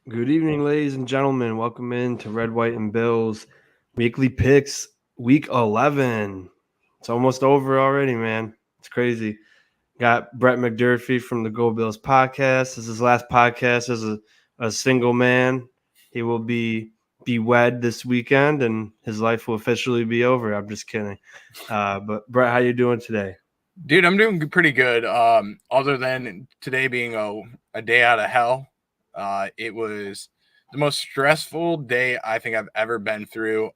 Good evening, ladies and gentlemen. Welcome in to Red, White, and Bills Weekly Picks, Week 11. It's almost over already, man. It's crazy. Got Brett McDurphy from the Go Bills podcast. This is his last podcast as a single man. He will be wed this weekend, and his life will officially be over. I'm just kidding. But Brett, how you doing today? Dude, I'm doing pretty good. Other than today being a day out of hell, it was the most stressful day I think I've ever been through.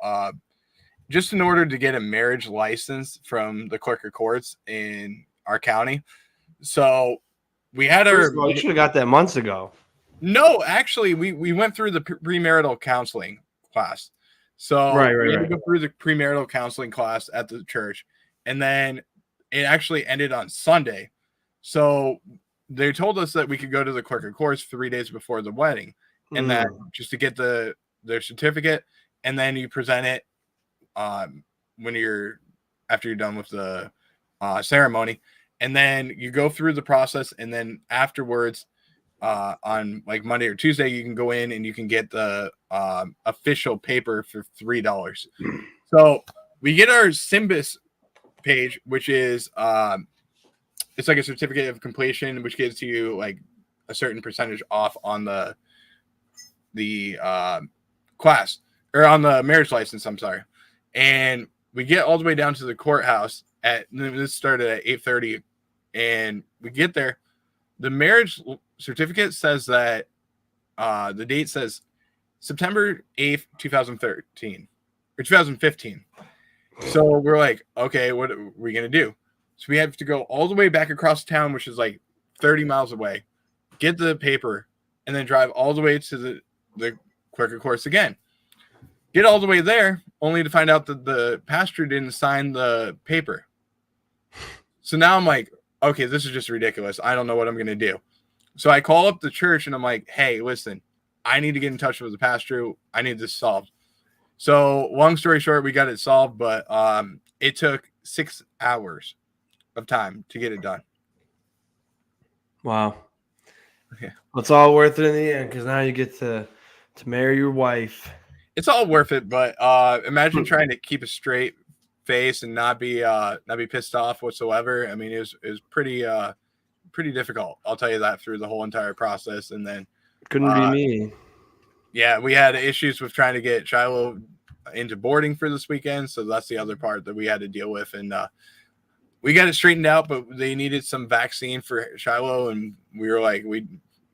Just in order to get a marriage license from the clerk of courts in our county. So we had First of all, you should have got that months ago. No, actually, we went through the premarital counseling class. So we had to go through the premarital counseling class at the church, and then it actually ended on Sunday. So they told us that we could go to the clerk of courts 3 days before the wedding, and that just to get their certificate, and then you present it after you're done with the ceremony, and then you go through the process, and then afterwards on like Monday or Tuesday you can go in and you can get the official paper for $3. So we get our Symbis page, which is it's like a certificate of completion, which gives you like a certain percentage off on the class or on the marriage license. I'm sorry. And we get all the way down to the courthouse this started at 8:30, and we get there. The marriage certificate says that the date says September 8th, 2013 or 2015. So we're like, okay, what are we going to do? So we have to go all the way back across town, which is like 30 miles away, get the paper, and then drive all the way to the clerk of courts again. Get all the way there, only to find out that the pastor didn't sign the paper. So now I'm like, okay, this is just ridiculous. I don't know what I'm going to do. So I call up the church and I'm like, hey, listen, I need to get in touch with the pastor. I need this solved. So long story short, we got it solved, but it took 6 hours of time to get it done. Wow. Yeah. Well, it's all worth it in the end because now you get to marry your wife. It's all worth it, but imagine trying to keep a straight face and not be pissed off whatsoever. I mean, it was pretty difficult. I'll tell you that through the whole entire process. And then couldn't be me. Yeah, we had issues with trying to get Shiloh into boarding for this weekend, so that's the other part that we had to deal with. And we got it straightened out, but they needed some vaccine for Shiloh, and we were like, we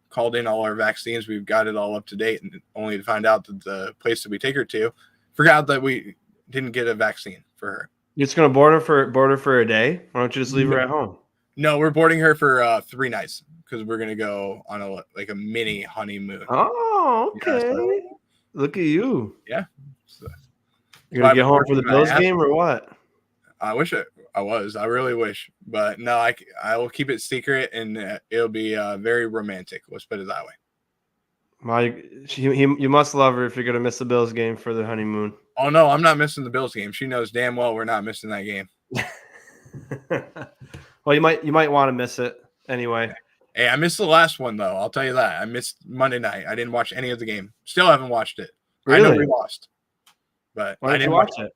called in all our vaccines. We've got it all up to date, and only to find out that the place that we take her to forgot that we didn't get a vaccine for her. You're just gonna board her for a day? Why don't you just leave her at home? No, we're boarding her for 3 nights because we're gonna go on a mini honeymoon. Oh, okay. Yeah, so, look at you. Yeah. So, you're gonna get home for the Bills game or what? I wish I was. I really wish, but no. I will keep it secret, and it'll be very romantic. Let's put it that way. Well, you must love her if you're gonna miss the Bills game for the honeymoon. Oh no, I'm not missing the Bills game. She knows damn well we're not missing that game. Well, you might want to miss it anyway. Hey, I missed the last one though. I'll tell you that. I missed Monday night. I didn't watch any of the game. Still haven't watched it. Really? I know we lost, but I didn't watch it.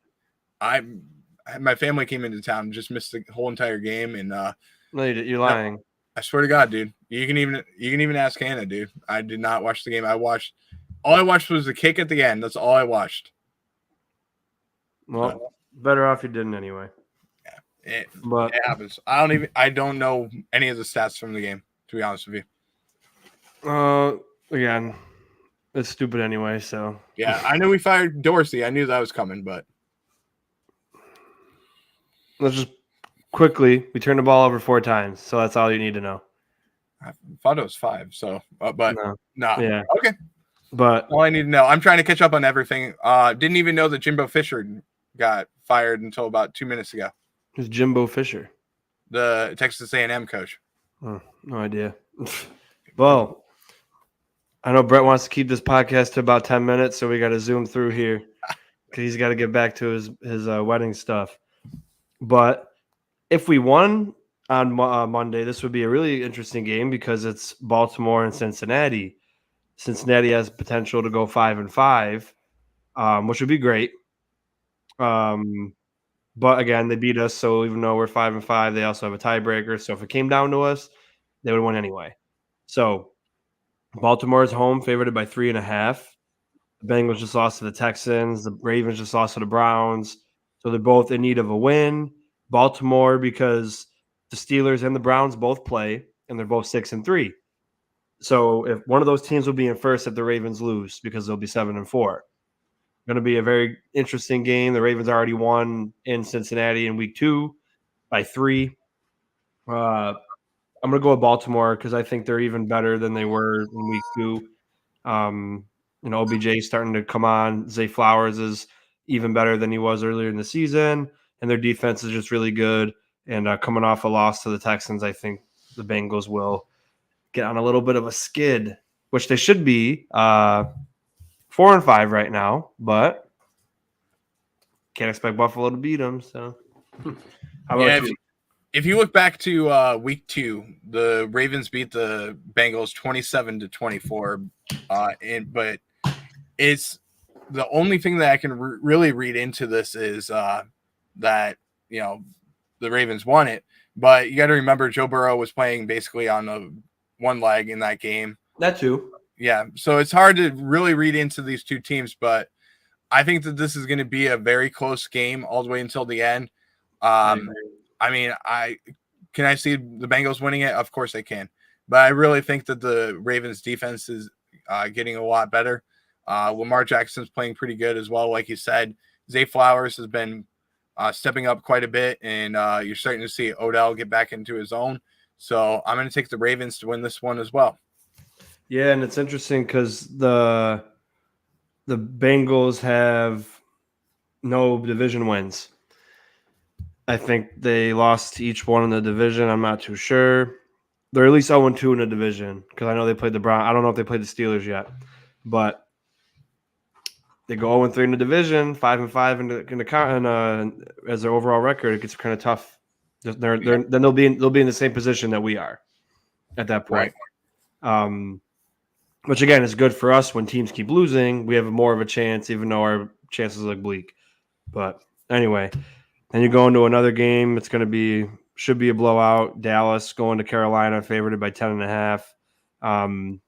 My family came into town and just missed the whole entire game. And no, you're lying. I swear to God, dude. You can even ask Hannah, dude. I did not watch the game. All I watched was the kick at the end. That's all I watched. Well, better off you didn't anyway. Yeah, it happens. I don't know any of the stats from the game, to be honest with you. Again, it's stupid anyway. So yeah, I knew we fired Dorsey. I knew that was coming, but let's just quickly. We turned the ball over 4 times, so that's all you need to know. I thought it was 5. So, but no. Yeah. Okay. But all I need to know, I'm trying to catch up on everything. Didn't even know that Jimbo Fisher got fired until about 2 minutes ago. Who's Jimbo Fisher? The Texas A&M coach. Oh, no idea. Well, I know Brett wants to keep this podcast to about 10 minutes, so we got to zoom through here because he's got to get back to his wedding stuff. But if we won on Monday, this would be a really interesting game because it's Baltimore and Cincinnati. Cincinnati has potential to go 5-5, which would be great. But again, they beat us, so even though we're 5-5, they also have a tiebreaker. So if it came down to us, they would win anyway. So Baltimore is home, favored by 3.5. The Bengals just lost to the Texans. The Ravens just lost to the Browns. So they're both in need of a win. Baltimore, because the Steelers and the Browns both play, and they're both 6-3. So if one of those teams will be in first if the Ravens lose, because they'll be 7-4. Going to be a very interesting game. The Ravens already won in Cincinnati in week 2 by 3. I'm going to go with Baltimore because I think they're even better than they were in week 2. OBJ is starting to come on. Zay Flowers is even better than he was earlier in the season, and their defense is just really good. And coming off a loss to the Texans, I think the Bengals will get on a little bit of a skid, which they should be 4-5 right now, but can't expect Buffalo to beat them. So, how about you? If you look back to week 2, the Ravens beat the Bengals 27-24, but it's the only thing that I can really read into this is that the Ravens won it, but you got to remember Joe Burrow was playing basically on the one leg in that game. That too. Yeah, so it's hard to really read into these two teams, but I think that this is going to be a very close game all the way until the end. I mean, can I see the Bengals winning it? Of course I can. But I really think that the Ravens defense is getting a lot better. Lamar Jackson's playing pretty good as well. Like you said, Zay Flowers has been stepping up quite a bit, and you're starting to see Odell get back into his own. So I'm going to take the Ravens to win this one as well. Yeah, and it's interesting because the Bengals have no division wins. I think they lost to each one in the division. I'm not too sure. They're at least 0-2 in the division because I know they played the Browns. I don't know if they played the Steelers yet, but they go 0-3 in the division, 5-5 in the as their overall record. It gets kind of tough. Then they'll be in the same position that we are at that point. Right. Which again is good for us when teams keep losing. We have more of a chance, even though our chances look bleak. But anyway. Then you go into another game. It's going to should be a blowout. Dallas going to Carolina, favored by 10.5.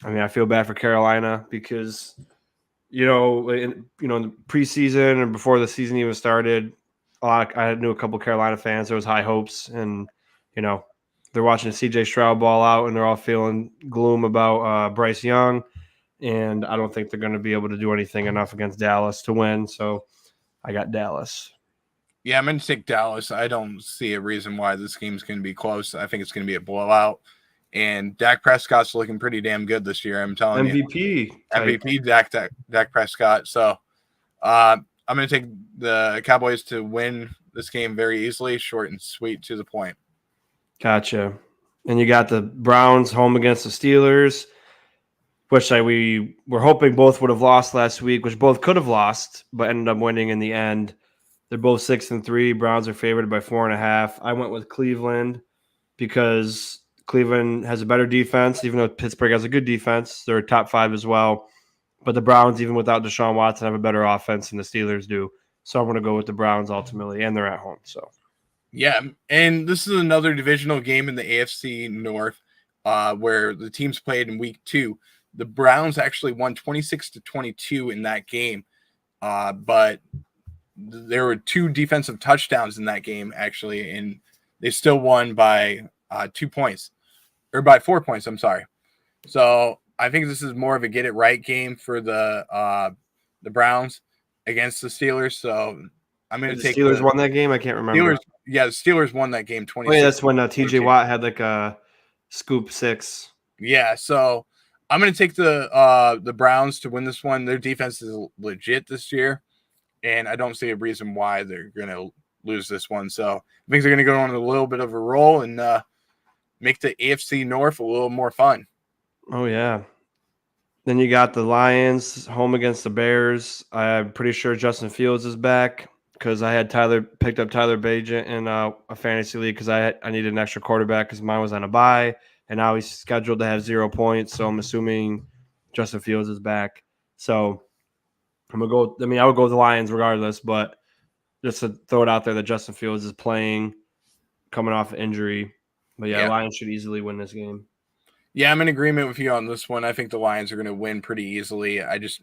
I feel bad for Carolina because, in the preseason and before the season even started, I knew a couple Carolina fans. There was high hopes, and they're watching CJ Stroud ball out, and they're all feeling gloom about Bryce Young, and I don't think they're going to be able to do anything enough against Dallas to win. So I got Dallas. Yeah, I'm going to take Dallas. I don't see a reason why this game's going to be close. I think it's going to be a blowout. And Dak Prescott's looking pretty damn good this year, I'm telling you. MVP Dak Prescott. So I'm going to take the Cowboys to win this game very easily, short and sweet, to the point. Gotcha. And you got the Browns home against the Steelers, which we were hoping both would have lost last week, which both could have lost, but ended up winning in the end. They're both 6-3. Browns are favored by 4.5. I went with Cleveland because Cleveland has a better defense, even though Pittsburgh has a good defense. They're top 5 as well. But the Browns, even without Deshaun Watson, have a better offense than the Steelers do. So I'm going to go with the Browns ultimately, and they're at home. So, yeah, and this is another divisional game in the AFC North where the teams played in week 2. The Browns actually won 26-22 in that game, but there were 2 defensive touchdowns in that game, actually, and they still won by 2 points, or by 4 points, I'm sorry. So I think this is more of a get-it-right game for the Browns against the Steelers. So I'm going to take the Steelers won that game? I can't remember. The Steelers won that game 20. Oh, yeah, that's when T.J. Watt had like a scoop 6. Yeah, so I'm going to take the Browns to win this one. Their defense is legit this year. And I don't see a reason why they're going to lose this one. So I think they're going to go on a little bit of a roll and make the AFC North a little more fun. Oh, yeah. Then you got the Lions home against the Bears. I'm pretty sure Justin Fields is back because I had picked up Tyler Bagent in a fantasy league because I needed an extra quarterback because mine was on a bye. And now he's scheduled to have 0 points. So I'm assuming Justin Fields is back. So I'm gonna go. I mean, I would go with the Lions regardless, but just to throw it out there that Justin Fields is playing, coming off an injury. But yeah, Yeah. Lions should easily win this game. Yeah, I'm in agreement with you on this one. I think the Lions are going to win pretty easily. I just,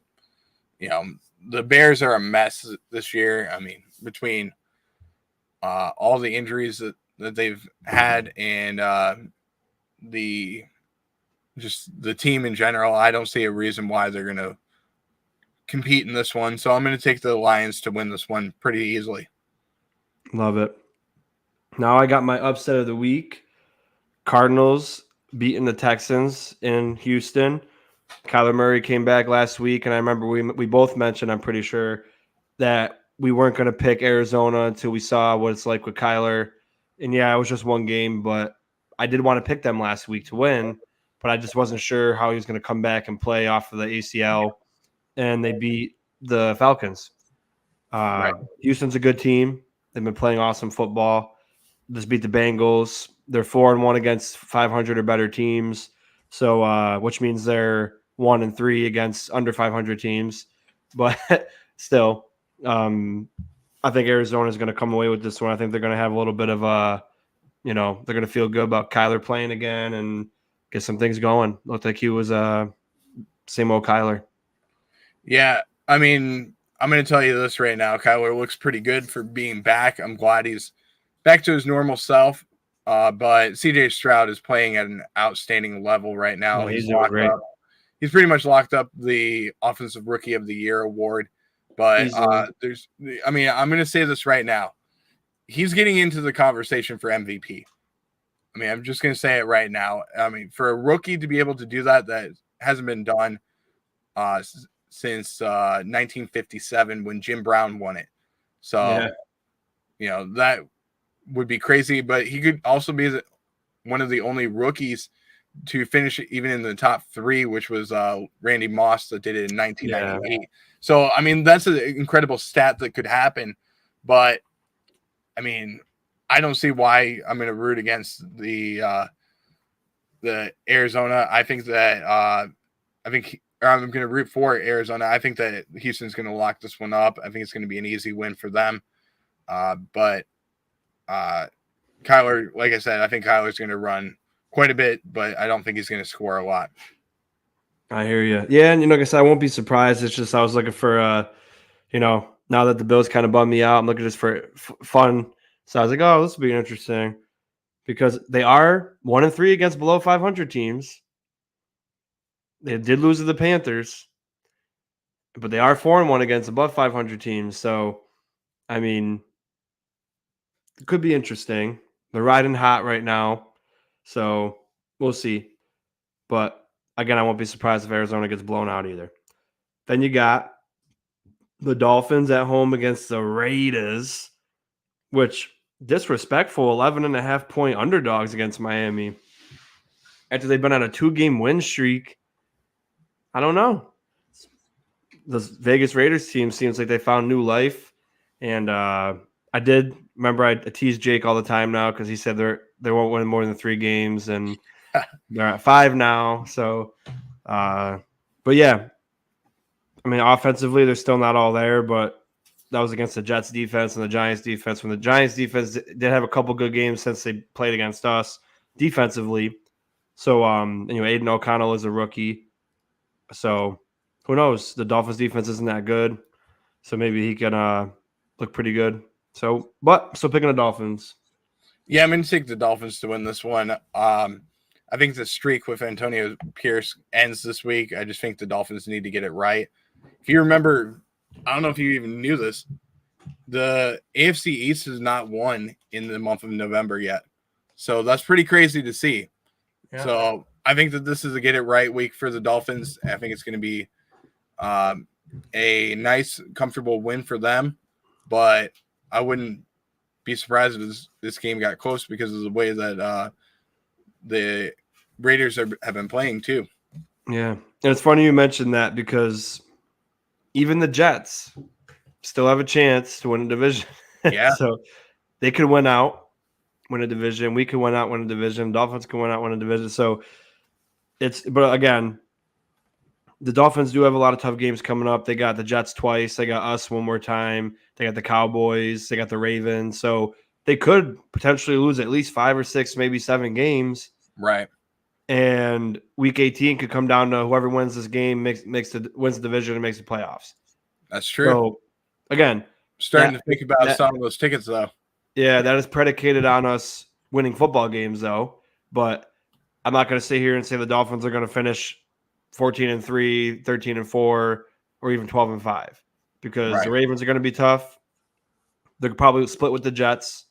the Bears are a mess this year. I mean, between all the injuries that they've had and the team in general, I don't see a reason why they're going to compete in this one. So I'm going to take the Lions to win this one pretty easily. Love it. Now I got my upset of the week. Cardinals beating the Texans in Houston. Kyler Murray came back last week, and I remember we both mentioned, I'm pretty sure, that we weren't going to pick Arizona until we saw what it's like with Kyler. And yeah, it was just one game, but I did want to pick them last week to win, but I just wasn't sure how he was going to come back and play off of the ACL. And they beat the Falcons. Right. Houston's a good team. They've been playing awesome football. Just beat the Bengals. They're 4-1 against 500 or better teams. So, which means they're 1-3 against under 500 teams. But still, I think Arizona is going to come away with this one. I think they're going to have a little bit of they're going to feel good about Kyler playing again and get some things going. Looked like he was same old Kyler. Yeah, I mean, I'm going to tell you this right now. Kyler looks pretty good for being back. I'm glad he's back to his normal self. But CJ Stroud is playing at an outstanding level right now. Oh, he's doing locked great. up. He's pretty much locked up the Offensive Rookie of the Year award. But I'm going to say this right now. He's getting into the conversation for MVP. I mean, I'm just going to say it right now. I mean, for a rookie to be able to do that hasn't been done since 1957 when Jim Brown won it. So, that would be crazy. But he could also be one of the only rookies to finish even in the top 3, which was Randy Moss that did it in 1998. Yeah. So, I mean, that's an incredible stat that could happen. But, I mean, I don't see why I'm going to root against the Arizona. I think that I'm going to root for Arizona. I think that Houston's going to lock this one up. I think it's going to be an easy win for them. But Kyler, like I said, I think Kyler's going to run quite a bit, but I don't think he's going to score a lot. I hear you. Yeah, and like I said, I won't be surprised. It's just I was looking for, now that the Bills kind of bummed me out, I'm looking just for fun. So I was like, oh, this will be interesting because they are 1-3 against below 500 teams. They did lose to the Panthers, but they are 4-1 against above 500 teams. So, I mean, it could be interesting. They're riding hot right now, so we'll see. But again, I won't be surprised if Arizona gets blown out either. Then you got the Dolphins at home against the Raiders, which disrespectful 11.5-point underdogs against Miami. After they've been on a 2-game win streak, I don't know. The Vegas Raiders team seems like they found new life. And I did remember I tease Jake all the time now because he said they won't win more than 3 games, and they're at 5 now. So, but yeah, I mean, offensively, they're still not all there, but that was against the Jets defense and the Giants defense. When the Giants defense did have a couple good games since they played against us defensively. So, Aiden O'Connell is a rookie. So, who knows? The Dolphins defense isn't that good. So maybe he can look pretty good. So, but still picking the Dolphins. Yeah, I'm going to take the Dolphins to win this one. I think the streak with Antonio Pierce ends this week. I just think the Dolphins need to get it right. If you remember, I don't know if you even knew this, the AFC East has not won in the month of November yet. So that's pretty crazy to see. Yeah. So I think that this is a get it right week for the Dolphins. I think it's going to be a nice, comfortable win for them. But I wouldn't be surprised if this game got close because of the way that the Raiders have been playing too. Yeah. And it's funny you mentioned that because even the Jets still have a chance to win a division. Yeah. So they could win out, win a division. We could win out, win a division. Dolphins can win out, win a division. So but again, the Dolphins do have a lot of tough games coming up. They got the Jets twice. They got us one more time. They got the Cowboys. They got the Ravens. So they could potentially lose at least 5 or 6, maybe 7 games. Right. And week 18 could come down to whoever wins this game wins the division and makes the playoffs. That's true. So, again, starting to think about selling those tickets, though. Yeah, that is predicated on us winning football games, though. But I'm not going to sit here and say the Dolphins are going to finish 14-3, 13-4, or even 12-5 because the Ravens are going to be tough. They're probably split with the Jets.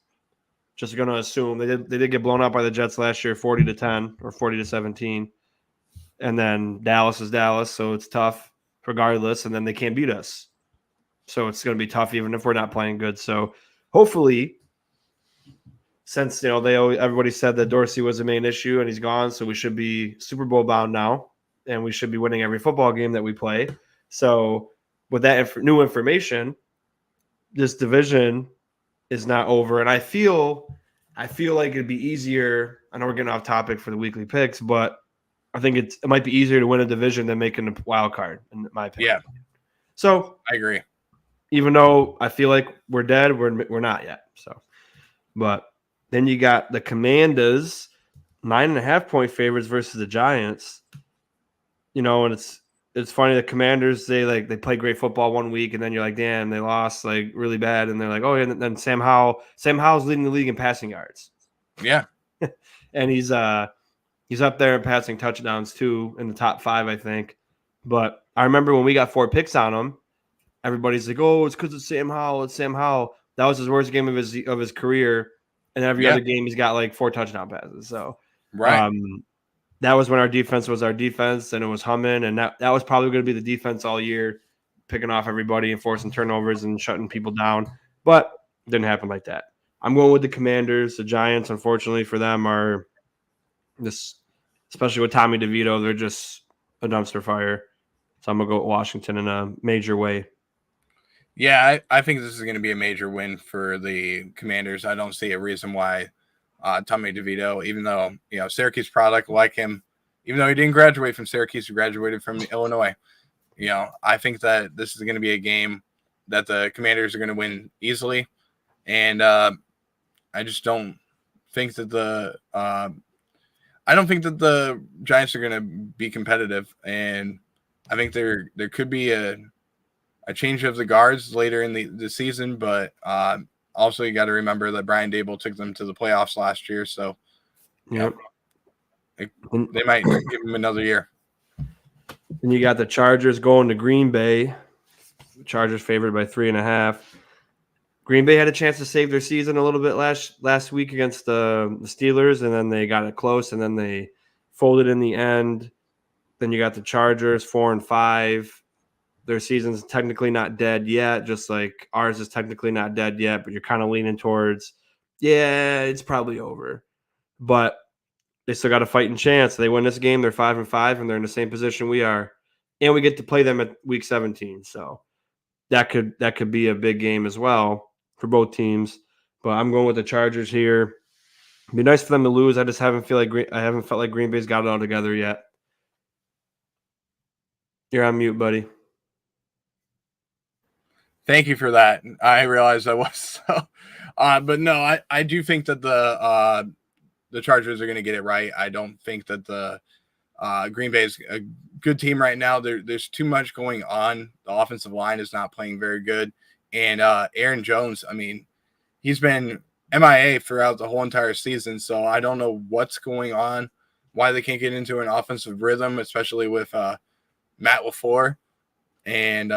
Just going to assume they did get blown out by the Jets last year, 40-10 or 40-17, and then Dallas is Dallas, so it's tough regardless. And then they can't beat us, so it's going to be tough even if we're not playing good. So hopefully, since everybody said that Dorsey was the main issue and he's gone, so we should be Super Bowl bound now, and we should be winning every football game that we play. So with that new information, this division is not over, and I feel like it'd be easier. I know we're getting off topic for the weekly picks, but I think it might be easier to win a division than making a wild card, in my opinion. Yeah. So I agree. Even though I feel like we're dead, we're not yet. So, but then you got the Commanders, 9.5-point favorites versus the Giants. And it's funny. The Commanders, they play great football one week, and then you're like, damn, they lost like really bad, and they're like, oh, and then Sam Howell's leading the league in passing yards. Yeah, and he's up there in passing touchdowns too, in the top 5, I think. But I remember when we got 4 picks on him, everybody's like, oh, it's because it's Sam Howell. It's Sam Howell. That was his worst game of his career, and every other game he's got like 4 touchdown passes. So that was when our defense was our defense, and it was humming, and that was probably going to be the defense all year, picking off everybody and forcing turnovers and shutting people down. But it didn't happen like that. I'm going with the Commanders. The Giants, unfortunately for them, are this, especially with Tommy DeVito, they're just a dumpster fire. So I'm going to go with Washington in a major way. Yeah, I think this is going to be a major win for the Commanders. I don't see a reason why Tommy DeVito, even though, Syracuse product, like him, even though he didn't graduate from Syracuse, he graduated from Illinois. I think that this is going to be a game that the Commanders are going to win easily. And I just don't think that the Giants are going to be competitive. And I think there could be a change of the guards later in the season, but also you got to remember that Brian Dable took them to the playoffs last year, so they might give him another year. And you got the Chargers going to Green Bay. The Chargers favored by 3.5. Green Bay had a chance to save their season a little bit last week against the Steelers, and then they got it close, and then they folded in the end. Then you got the Chargers 4-5. Their season's technically not dead yet, just like ours is technically not dead yet, but you're kind of leaning towards, it's probably over. But they still got a fighting chance. They win this game, they're 5-5, and they're in the same position we are. And we get to play them at week 17. So that could be a big game as well for both teams. But I'm going with the Chargers here. It'd be nice for them to lose. I just haven't felt like Green Bay's got it all together yet. You're on mute, buddy. Thank you for that. I realized I was so, but no, I do think that the Chargers are going to get it right. I don't think that the Green Bay is a good team right now. There's too much going on. The offensive line is not playing very good, and Aaron Jones, I mean, he's been MIA throughout the whole entire season. So I don't know what's going on, why they can't get into an offensive rhythm, especially with Matt LaFleur. And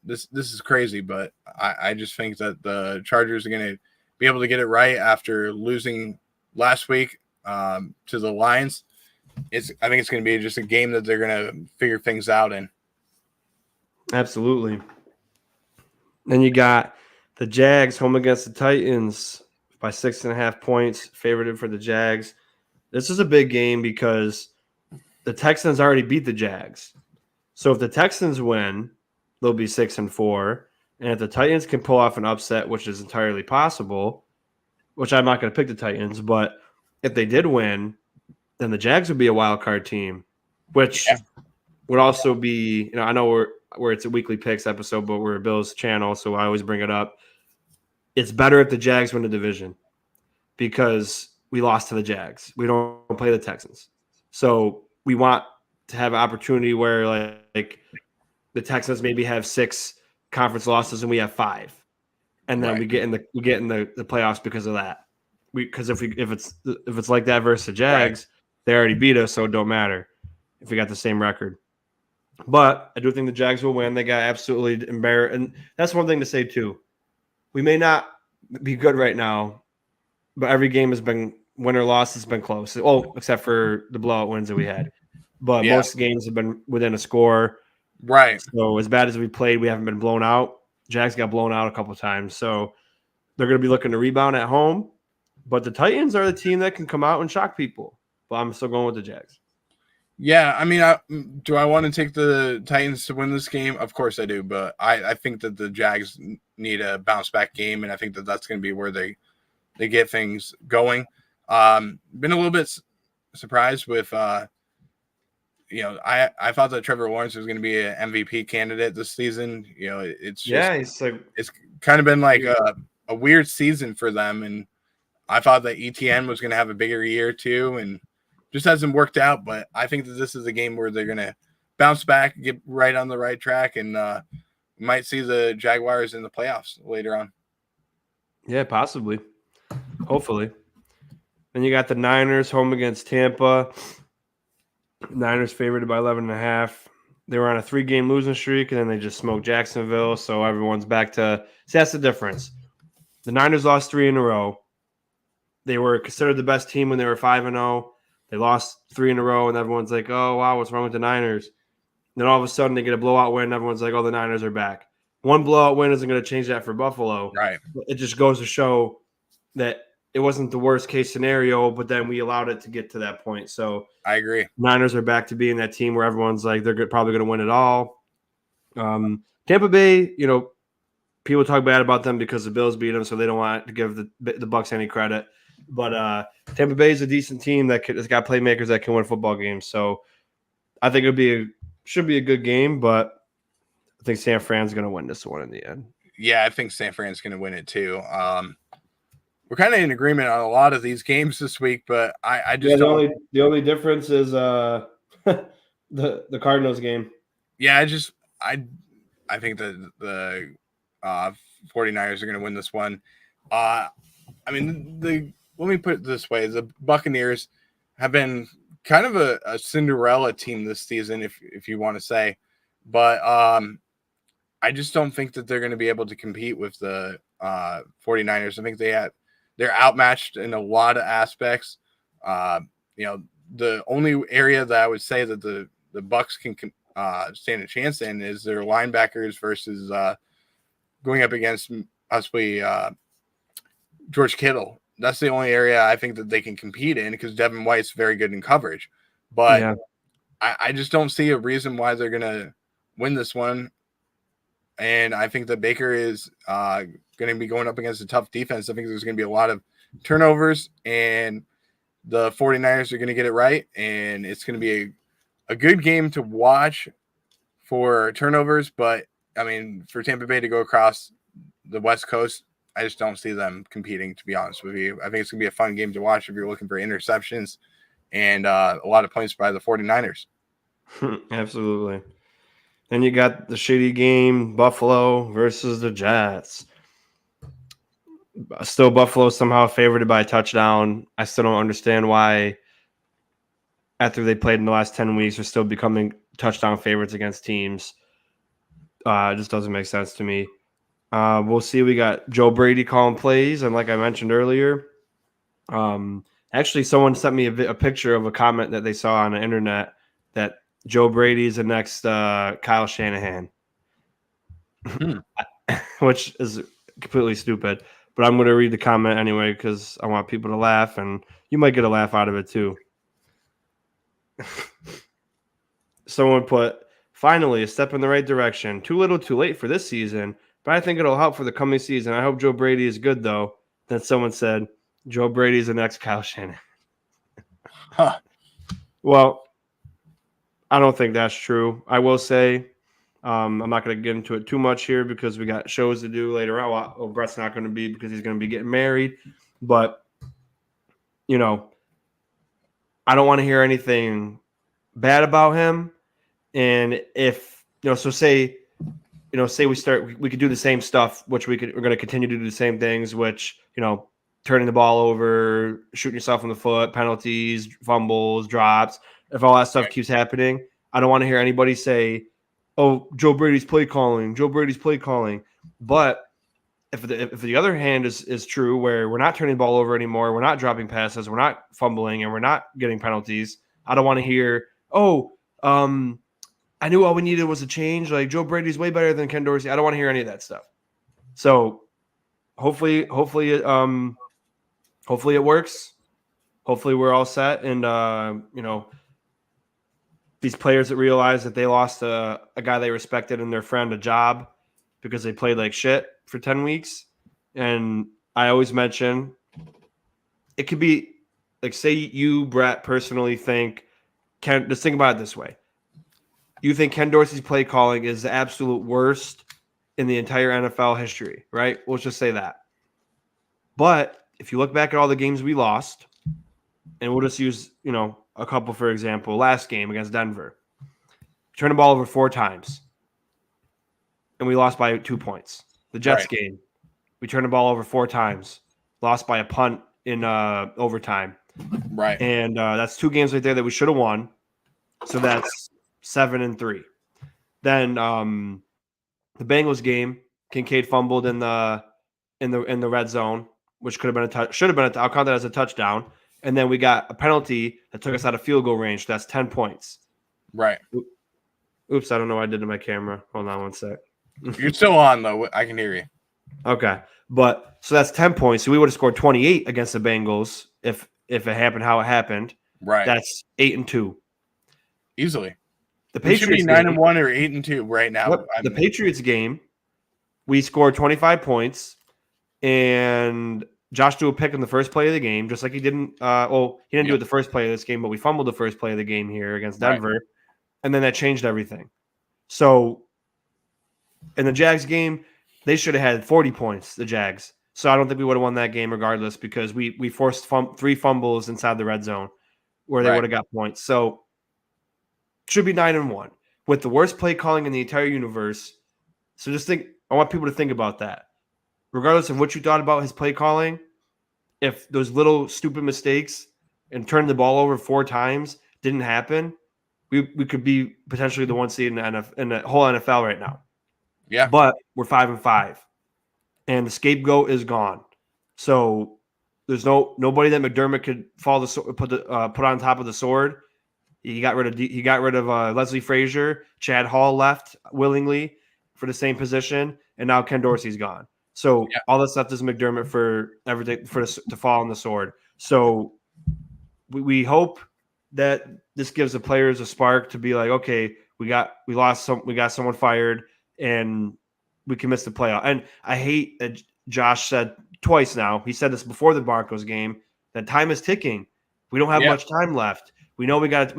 this is crazy, but I just think that the Chargers are going to be able to get it right after losing last week to the Lions. I think it's going to be just a game that they're going to figure things out in. Absolutely. Then you got the Jags home against the Titans by 6.5 points, favored for the Jags. This is a big game because the Texans already beat the Jags. So if the Texans win, they'll be 6-4. And if the Titans can pull off an upset, which is entirely possible, which I'm not going to pick the Titans, but if they did win, then the Jags would be a wild card team, which would also be, I know we're it's a weekly picks episode, but we're a Bills channel, so I always bring it up. It's better if the Jags win the division because we lost to the Jags. We don't play the Texans. So we want to have an opportunity where like the Texans maybe have 6 conference losses and we have 5. And then Right. we get in the playoffs because of that. Because if it's like that versus the Jags, they already beat us, so it don't matter if we got the same record. But I do think the Jags will win. They got absolutely embarrassed, and that's one thing to say too. We may not be good right now, but every game has been win or loss has been close. Oh, except for the blowout wins that we had. But Yeah. most games have been within a score. Right. So as bad as we played, we haven't been blown out. Jags got blown out a couple times, so they're going to be looking to rebound at home. But the Titans are the team that can come out and shock people. But I'm still going with the Jags. Yeah, I mean, do I want to take the Titans to win this game? Of course I do, but I think that the Jags need a bounce back game, and I think that that's going to be where they get things going. Been a little bit surprised with, I thought that Trevor Lawrence was going to be an MVP candidate this season. It's just it's kind of been like a weird season for them, and I thought that ETN was going to have a bigger year too, and just hasn't worked out. But I think that this is a game where they're going to bounce back, get right on the right track, and might see the Jaguars in the playoffs later on. Yeah, possibly. Hopefully. Then you got the Niners home against Tampa. Niners favored by 11.5. They were on a 3-game losing streak, and then they just smoked Jacksonville. So everyone's back to – see, that's the difference. The Niners lost 3 in a row. They were considered the best team when they were 5-0. They lost 3 in a row, and everyone's like, oh, wow, what's wrong with the Niners? And then all of a sudden they get a blowout win, and everyone's like, oh, the Niners are back. One blowout win isn't going to change that for Buffalo. Right. It just goes to show that it wasn't the worst case scenario, but then we allowed it to get to that point. So I agree. Niners are back to being that team where everyone's like, they're probably going to win it all. Tampa Bay, people talk bad about them because the Bills beat them, so they don't want to give the Bucs any credit. But Tampa Bay is a decent team that has got playmakers that can win football games. So I think should be a good game, but I think San Fran's going to win this one in the end. Yeah, I think San Fran's going to win it too. We're kind of in agreement on a lot of these games this week, but I just don't. The only difference is the Cardinals game. Yeah, I think that the 49ers are going to win this one. I mean, let me put it this way: the Buccaneers have been kind of a Cinderella team this season, if you want to say, but I just don't think that they're going to be able to compete with the 49ers. I think they're outmatched in a lot of aspects. The only area that I would say that the Bucs can stand a chance in is their linebackers versus going up against possibly George Kittle. That's the only area I think that they can compete in because Devin White's very good in coverage. But yeah. I just don't see a reason why they're going to win this one. And I think that Baker is going to be going up against a tough defense. I think there's going to be a lot of turnovers, and the 49ers are going to get it right. And it's going to be a good game to watch for turnovers. But, I mean, for Tampa Bay to go across the West Coast, I just don't see them competing, to be honest with you. I think it's going to be a fun game to watch if you're looking for interceptions and a lot of points by the 49ers. Absolutely. Then you got the shitty game, Buffalo versus the Jets. Still Buffalo somehow favored by a touchdown. I still don't understand why after they played in the last 10 weeks they're still becoming touchdown favorites against teams. It just doesn't make sense to me. We'll see. We got Joe Brady calling plays, and like I mentioned earlier, actually someone sent me a picture of a comment that they saw on the internet that Joe Brady is the next Kyle Shanahan, which is completely stupid. But I'm going to read the comment anyway because I want people to laugh, and you might get a laugh out of it too. Someone put, finally, a step in the right direction. Too little, too late for this season, but I think it'll help for the coming season. I hope Joe Brady is good, though. Then someone said, Joe Brady's the next Kyle Shanahan. Huh. Well, I don't think that's true. I will say, I'm not going to get into it too much here because we got shows to do later on. Well, Brett's not going to be because he's going to be getting married. But, you know, I don't want to hear anything bad about him. And if, so say, say we could do the same stuff, which we're going to continue to do the same things, which, turning the ball over, shooting yourself in the foot, penalties, fumbles, drops. If all that stuff keeps happening, I don't want to hear anybody say, "Oh, Joe Brady's play calling. Joe Brady's play calling." But if the other hand is true, where we're not turning the ball over anymore, we're not dropping passes, we're not fumbling, and we're not getting penalties, I don't want to hear, "Oh, I knew all we needed was a change. Like Joe Brady's way better than Ken Dorsey." I don't want to hear any of that stuff. So hopefully it works. Hopefully we're all set. And, these players that realize that they lost a guy they respected and their friend a job because they played like shit for 10 weeks. And I always mention it could be like, say you, Brett, personally think just think about it this way. You think Ken Dorsey's play calling is the absolute worst in the entire NFL history, right? Let's just say that. But if you look back at all the games we lost, and we'll just use, a couple for example, last game against Denver, turned the ball over 4 times, and we lost by 2 points. The Jets game, we turned the ball over 4 times, lost by a punt in overtime. Right. And that's 2 games right there that we should have won. So that's 7-3. Then the Bengals game, Kincaid fumbled in the red zone, which could have been should have been I'll count that as a touchdown. And then we got a penalty that took us out of field goal range. That's 10 points. Right. Oops, I don't know what I did to my camera. Hold on one sec. You're still on, though. I can hear you. Okay. But so that's 10 points. So we would have scored 28 against the Bengals if it happened how it happened. Right. That's 8-2. Easily. The Patriots should be 9-1 or 8-2 right now. The Patriots game, we scored 25 points, and Josh threw a pick in the first play of the game, just like he didn't. He didn't do it the first play of this game, but we fumbled the first play of the game here against Denver, and then that changed everything. So in the Jags game, they should have had 40 points, the Jags. So I don't think we would have won that game regardless because we forced 3 fumbles inside the red zone where they would have got points. So should be 9-1 with the worst play calling in the entire universe. So just think, I want people to think about that. Regardless of what you thought about his play calling, if those little stupid mistakes and turning the ball over 4 times didn't happen, we could be potentially the 1 seed in the whole NFL right now. Yeah. But we're 5-5. And the scapegoat is gone. So there's nobody that McDermott could put on top of the sword. He got rid of Leslie Frazier. Chad Hall left willingly for the same position, and now Ken Dorsey's gone. So all that's left is McDermott for everything to fall on the sword. So we hope that this gives the players a spark to be like, okay, we got someone fired, and we can miss the playoff. And I hate that Josh said twice now. He said this before the Broncos game that time is ticking. We don't have much time left. We know we got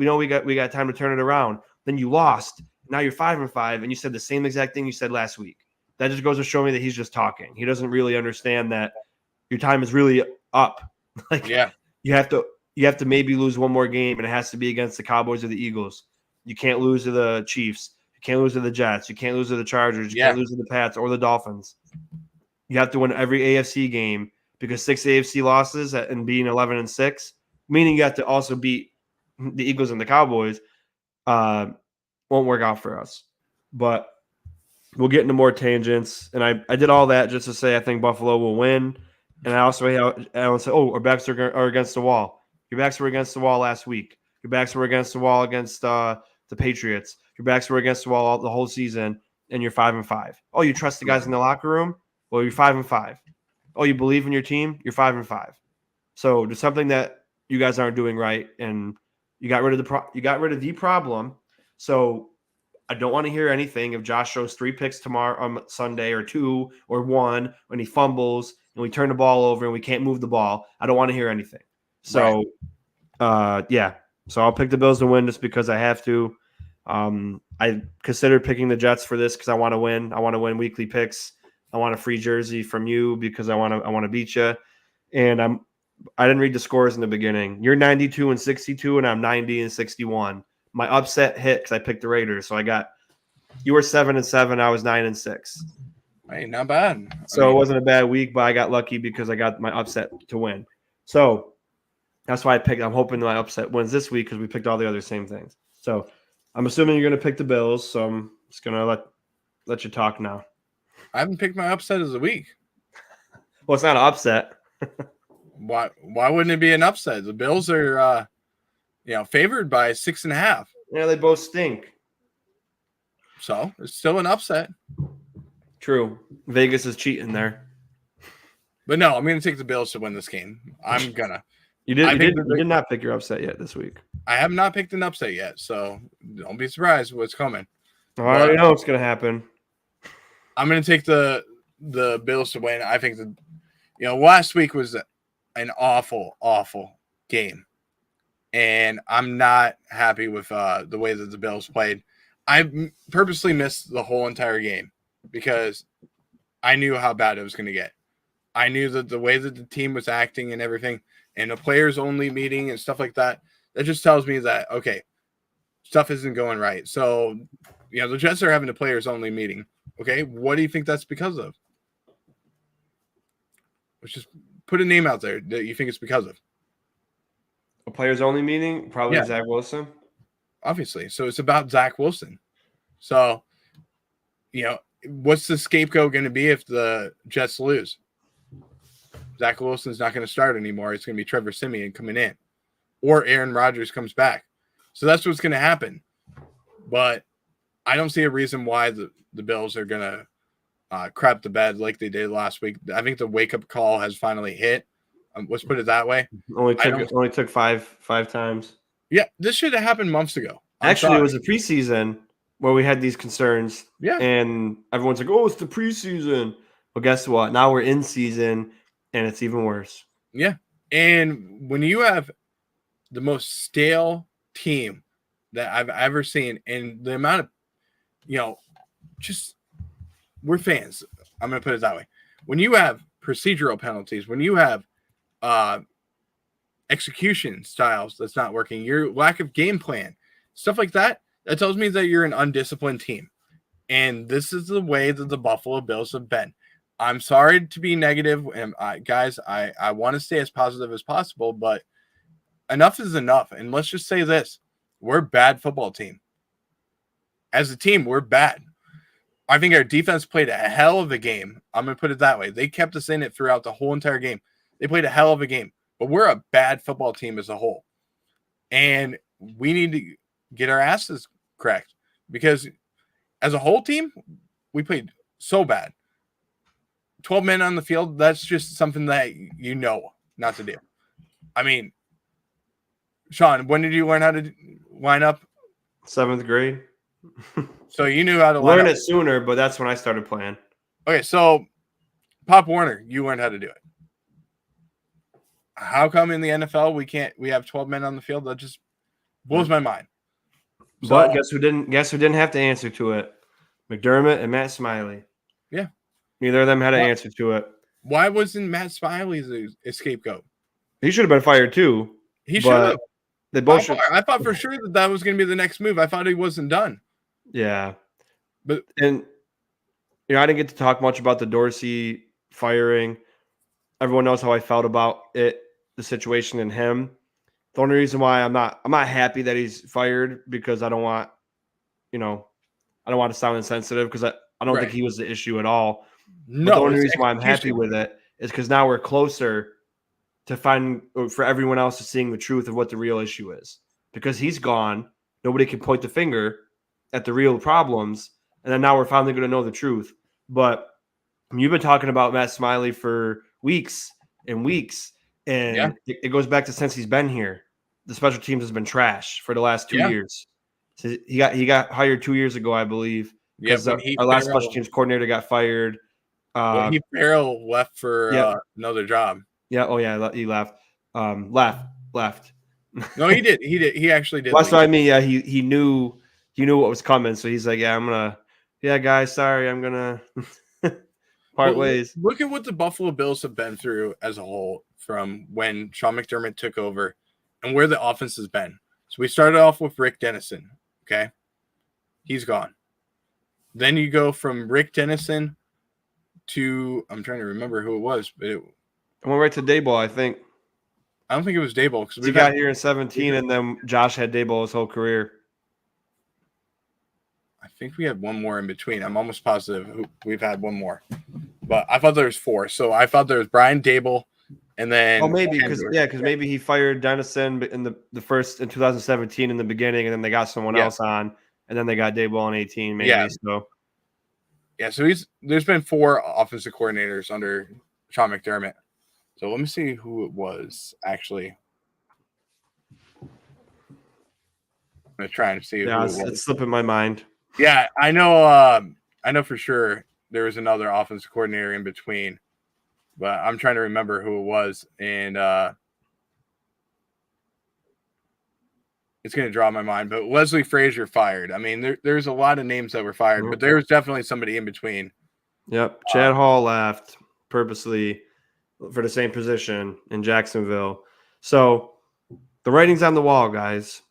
time to turn it around. Then you lost. Now you're 5-5, and you said the same exact thing you said last week. That just goes to show me that he's just talking. He doesn't really understand that your time is really up. You have to maybe lose one more game, and it has to be against the Cowboys or the Eagles. You can't lose to the Chiefs. You can't lose to the Jets. You can't lose to the Chargers. You can't lose to the Pats or the Dolphins. You have to win every AFC game because 6 AFC losses and being 11-6, meaning you have to also beat the Eagles and the Cowboys, won't work out for us. But we'll get into more tangents. And I did all that just to say I think Buffalo will win. And I also say, our backs are against the wall. Your backs were against the wall last week. Your backs were against the wall against the Patriots. Your backs were against the wall the whole season, and you're 5-5. Oh, you trust the guys in the locker room? Well, you're 5-5. Oh, you believe in your team? You're 5-5. So there's something that you guys aren't doing right, and you got rid of the problem. So I don't want to hear anything if Josh shows 3 picks tomorrow on Sunday or 2 or 1 when he fumbles and we turn the ball over and we can't move the ball. I don't want to hear anything. So, So I'll pick the Bills to win just because I have to. I considered picking the Jets for this because I want to win. I want to win weekly picks. I want a free jersey from you because I want to beat you. And I didn't read the scores in the beginning. You're 92 and 62, and I'm 90 and 61. My upset hit because I picked the Raiders. So you were 7 and 7. I was 9 and 6. Hey, not bad. So it wasn't a bad week, but I got lucky because I got my upset to win. So that's why I picked. I'm hoping my upset wins this week because we picked all the other same things. So I'm assuming you're going to pick the Bills. So I'm just going to let you talk now. I haven't picked my upset of the week. Well, it's not an upset. Why wouldn't it be an upset? The Bills are favored by 6.5. Yeah, they both stink. So it's still an upset. True. Vegas is cheating there. But no, I'm going to take the Bills to win this game. I'm going to. You did not pick your upset yet this week. I have not picked an upset yet, so don't be surprised what's coming. I already know what's going to happen. I'm going to take the Bills to win. I think last week was an awful, awful game, and I'm not happy with the way that the Bills played. I purposely missed the whole entire game because I knew how bad it was going to get. I knew that the way that the team was acting and everything, and the players only meeting and stuff like that, that just tells me that, okay, stuff isn't going right. So, the Jets are having a players only meeting. Okay, what do you think that's because of? Let's just put a name out there that you think it's because of. A players only meeting? Probably Zach Wilson. Obviously. So it's about Zach Wilson. So, what's the scapegoat going to be if the Jets lose? Zach Wilson's not going to start anymore. It's going to be Trevor Siemian coming in. Or Aaron Rodgers comes back. So that's what's going to happen. But I don't see a reason why the Bills are going to crap the bed like they did last week. I think the wake-up call has finally hit. Let's put it that way. Only took five times. Yeah, this should have happened months ago. Actually, it was a preseason where we had these concerns. Yeah. And everyone's like, oh, it's the preseason. Well, guess what? Now we're in season, and it's even worse. Yeah. And when you have the most stale team that I've ever seen, and the amount of, we're fans. I'm going to put it that way. When you have procedural penalties, when you have execution styles that's not working, your lack of game plan, stuff like that, that tells me that you're an undisciplined team. And this is the way that the Buffalo Bills have been. I'm sorry to be negative, and guys, I want to stay as positive as possible, but enough is enough. And let's just say this. We're a bad football team. As a team, we're bad. I think our defense played a hell of a game. I'm going to put it that way. They kept us in it throughout the whole entire game. They played a hell of a game. But we're a bad football team as a whole. And we need to get our asses cracked. Because as a whole team, we played so bad. 12 men on the field, that's just something that not to do. I mean, Sean, when did you learn how to line up? 7th grade. So you knew how to line learn up. it sooner, but that's when I started playing. Okay, so Pop Warner, you learned how to do it. How come in the NFL we have 12 men on the field? That just blows my mind. But guess who didn't have to answer to it? McDermott and Matt Smiley. Yeah. Neither of them had to answer to it. Why wasn't Matt Smiley a scapegoat? He should have been fired too. He should have. They both I thought for sure that was going to be the next move. I thought he wasn't done. Yeah. I didn't get to talk much about the Dorsey firing. Everyone knows how I felt about it, the situation and him. The only reason why I'm not happy that he's fired because I don't want to sound insensitive because I don't think he was the issue at all. No, but the only reason why I'm happy with it is because now we're closer to for everyone else to seeing the truth of what the real issue is. Because he's gone, nobody can point the finger at the real problems, and then now we're finally going to know the truth. But you've been talking about Matt Smiley for weeks and weeks, and it goes back to since he's been here. The special teams has been trash for the last 2 years. So he got hired 2 years ago, I believe. Because our last special teams coordinator got fired. Heath Farrell left for another job. Yeah. Oh yeah, he left. Left. No, he did. He actually did. That's what I mean. Yeah, he knew he knew what was coming. So he's like, yeah, guys, sorry, I'm gonna part Well, ways. look at what the Buffalo Bills have been through as a whole from when Sean McDermott took over and where the offense has been. So we started off with Rick Dennison. Okay. He's gone. Then you go from Rick Dennison to, I'm trying to remember who it was, but I went right to Dayball, I think. I don't think it was Daboll because He got here in 17, and then Josh had Dayball his whole career. I think we had one more in between. I'm almost positive we've had one more, but I thought there was 4. So I thought there was Brian Daboll, and then maybe because maybe he fired Dennison in the first in 2017 in the beginning, and then they got someone else on, and then they got Dayball in 18, maybe. Yeah. So there's been 4 offensive coordinators under Sean McDermott. So let me see who it was actually. I'm gonna try and see. Yeah, it's slipping my mind. Yeah, I know for sure there was another offensive coordinator in between, but I'm trying to remember who it was, and it's going to draw my mind. But Leslie Frazier fired. I mean, there's a lot of names that were fired, but there was definitely somebody in between. Yep, Chad Hall left purposely for the same position in Jacksonville. So the writing's on the wall, guys,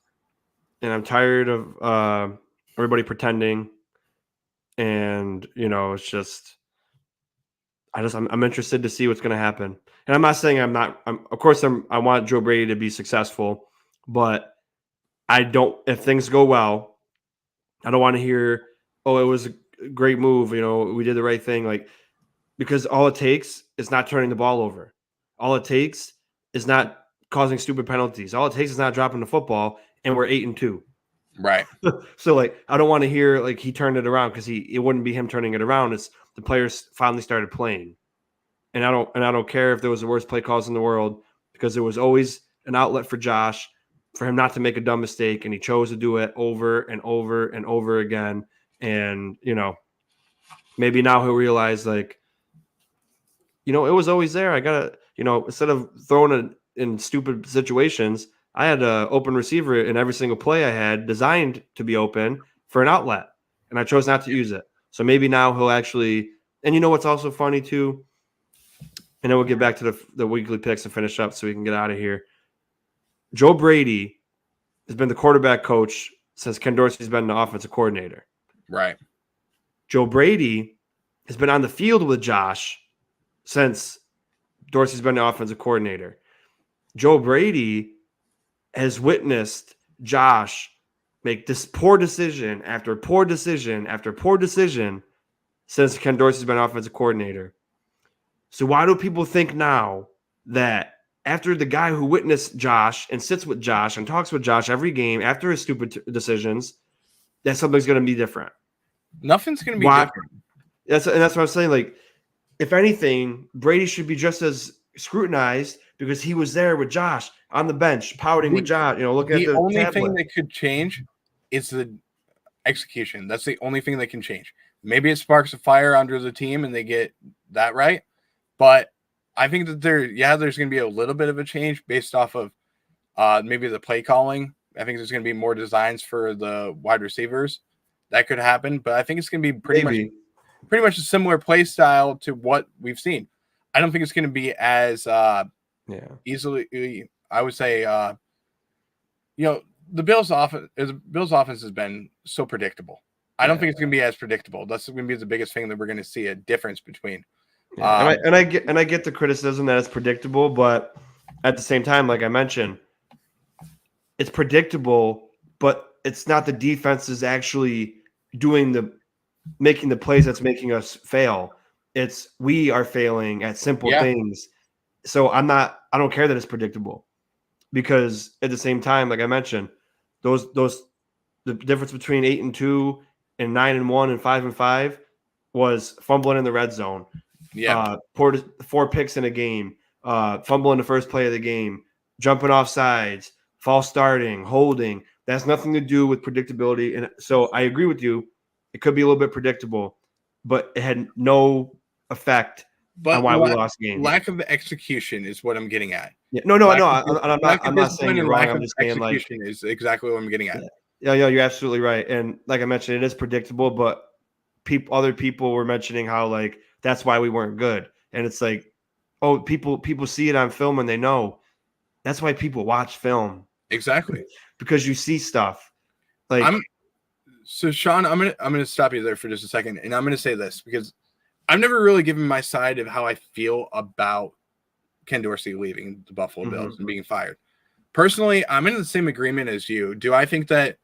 and I'm tired of everybody pretending, and it's just I'm interested to see what's going to happen. And I'm not saying I want Joe Brady to be successful, but if things go well, I don't want to hear, oh, it was a great move, we did the right thing, because all it takes is not turning the ball over. All it takes is not causing stupid penalties. All it takes is not dropping the football, and we're 8-2. Right. So I don't want to hear he turned it around, because it wouldn't be him turning it around. It's the players finally started playing. And I don't care if there was the worst play calls in the world, because there was always an outlet for Josh for him not to make a dumb mistake, and he chose to do it over and over and over again. And maybe now he'll realize it was always there. I gotta instead of throwing it in stupid situations, I had an open receiver in every single play I had designed to be open for an outlet, and I chose not to use it. So maybe now he'll actually – and what's also funny too, and then we'll get back to the weekly picks and finish up so we can get out of here. Joe Brady has been the quarterback coach since Ken Dorsey's been the offensive coordinator. Right. Joe Brady has been on the field with Josh since Dorsey's been the offensive coordinator. Joe Brady has witnessed Josh make this poor decision after poor decision after poor decision since Ken Dorsey's been offensive coordinator. So why do people think now that after the guy who witnessed Josh and sits with Josh and talks with Josh every game after his stupid decisions, that something's going to be different? Nothing's going to be different. That's what I'm saying. If anything, Brady should be just as scrutinized, because he was there with Josh on the bench, pouting with Josh. Looking at the only tablet. thing that could change is the execution. That's the only thing that can change. Maybe it sparks a fire under the team and they get that right. But I think that there's going to be a little bit of a change based off of maybe the play calling. I think there's going to be more designs for the wide receivers. That could happen, but I think it's going to be pretty much a similar play style to what we've seen. I don't think it's going to be as easily. I would say, the Bills' offense has been so predictable. I don't think it's going to be as predictable. That's going to be the biggest thing that we're going to see a difference between. Yeah. And I get the criticism that it's predictable, but at the same time, like I mentioned, it's predictable, but it's not the defense is actually making the plays that's making us fail. It's we are failing at simple things. So I don't care that it's predictable, because at the same time, like I mentioned, the difference between 8-2 and 9-1 and 5-5 was fumbling in the red zone. Yeah. 4 picks in a game, fumbling the first play of the game, jumping off sides, false starting, holding. That's nothing to do with predictability. And so I agree with you. It could be a little bit predictable, but it had no effect on why we lost games. Lack of execution is what I'm getting at. Yeah. No. I'm not saying you're wrong. I'm just saying execution is exactly what I'm getting at. Yeah, you're absolutely right. And like I mentioned, it is predictable, but other people were mentioning how like that's why we weren't good. And it's like, oh, people see it on film and they know. That's why people watch film Exactly. because you see stuff. Like, So Sean, I'm gonna stop you there for just a second, and I'm gonna say this because I've never really given my side of how I feel about Ken Dorsey leaving the Buffalo Bills and being fired. Personally, I'm in the same agreement as you. Do I think that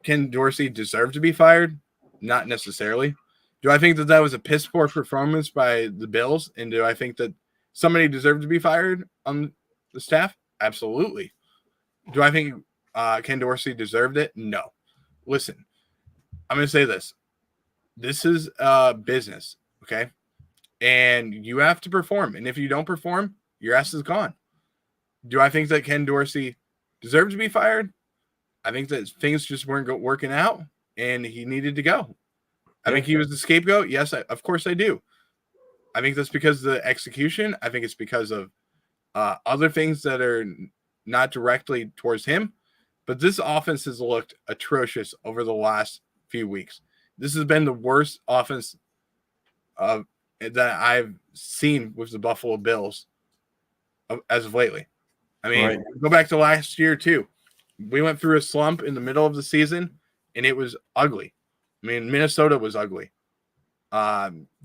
Ken Dorsey deserved to be fired? Not necessarily. Do I think that that was a piss poor performance by the Bills? And do I think that somebody deserved to be fired on the staff? Absolutely. Do I think Ken Dorsey deserved it? No. Listen, I'm going to say this. This is business, okay? And you have to perform. And if you don't perform, your ass is gone. Do I think that Ken Dorsey deserved to be fired? I think that things just weren't working out, and he needed to go. I think he was the scapegoat. Yes, of course I do. I think that's because of the execution. I think it's because of other things that are not directly towards him. But this offense has looked atrocious over the last few weeks. This has been the worst offense that I've seen with the Buffalo Bills as of lately. I mean, go back to last year too. We went through a slump in the middle of the season, and it was ugly. I mean, Minnesota was ugly.